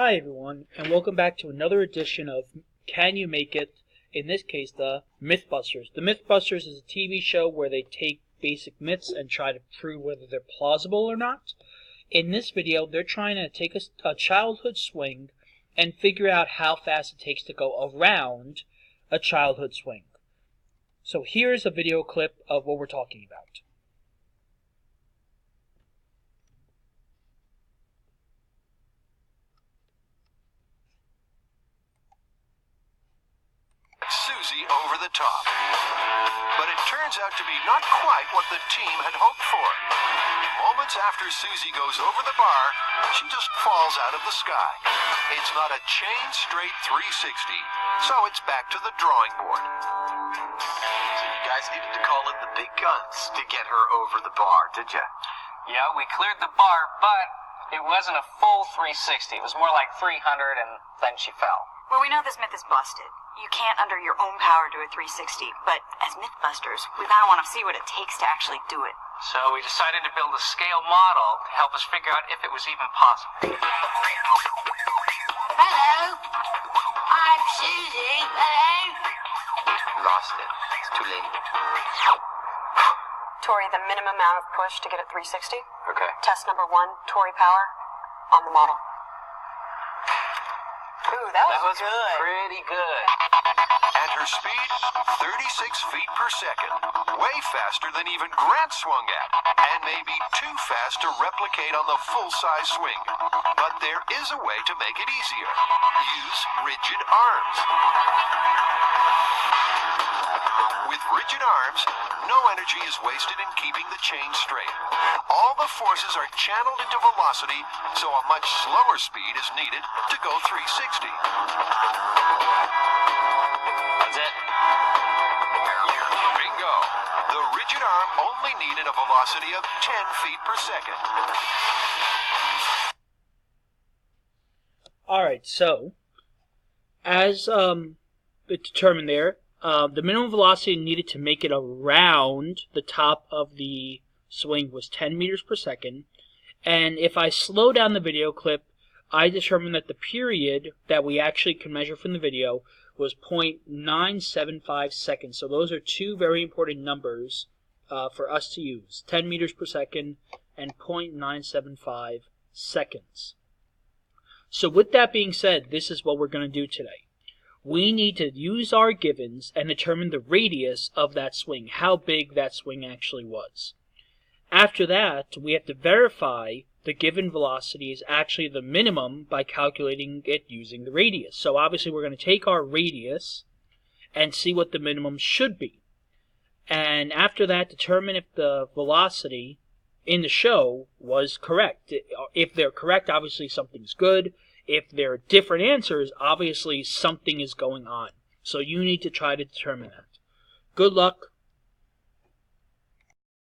Hi everyone, and welcome back to another edition of Can You Make It? In this case, the Mythbusters. The Mythbusters is a TV show where they take basic myths and try to prove whether they're plausible or not. In this video, they're trying to take a childhood swing and figure out how fast it takes to go around a childhood swing. So here's a video clip of what we're talking about. Susie over the top. But it turns out to be not quite what the team had hoped for. Moments after Susie goes over the bar, she just falls out of the sky. It's not a chain straight 360, so it's back to the drawing board. So you guys needed to call in the big guns to get her over the bar, did you? Yeah, we cleared the bar, but it wasn't a full 360. It was more like 300, and then she fell. Well, we know this myth is busted. You can't, under your own power, do a 360. But as Mythbusters, we kind of want to see what it takes to actually do it. So we decided to build a scale model to help us figure out if it was even possible. Hello, I'm Susie. Hello. Lost it. It's too late. Tori, the minimum amount of push to get at 360. Okay. Test number 1, Tori power on the model. Ooh, that was good. Pretty good. And her speed, 36 feet per second. Way faster than even Grant swung at. And maybe too fast to replicate on the full-size swing. But there is a way to make it easier. Use rigid arms. With rigid arms, no energy is wasted in keeping the chain straight. All the forces are channeled into velocity, so a much slower speed is needed to go 360. That's it. Bingo! The rigid arm only needed a velocity of 10 feet per second. Alright, so, as determined there, the minimum velocity needed to make it around the top of the swing was 10 meters per second. And if I slow down the video clip, I determined that the period that we actually can measure from the video was 0.975 seconds. So those are two very important numbers for us to use. 10 meters per second and 0.975 seconds. So with that being said, this is what we're going to do today. We need to use our givens and determine the radius of that swing, how big that swing actually was. After that, we have to verify the given velocity is actually the minimum by calculating it using the radius. So obviously we're going to take our radius and see what the minimum should be. And after that, determine if the velocity in the show was correct. If they're correct, obviously something's good. If there are different answers, obviously something is going on. So you need to try to determine that. Good luck.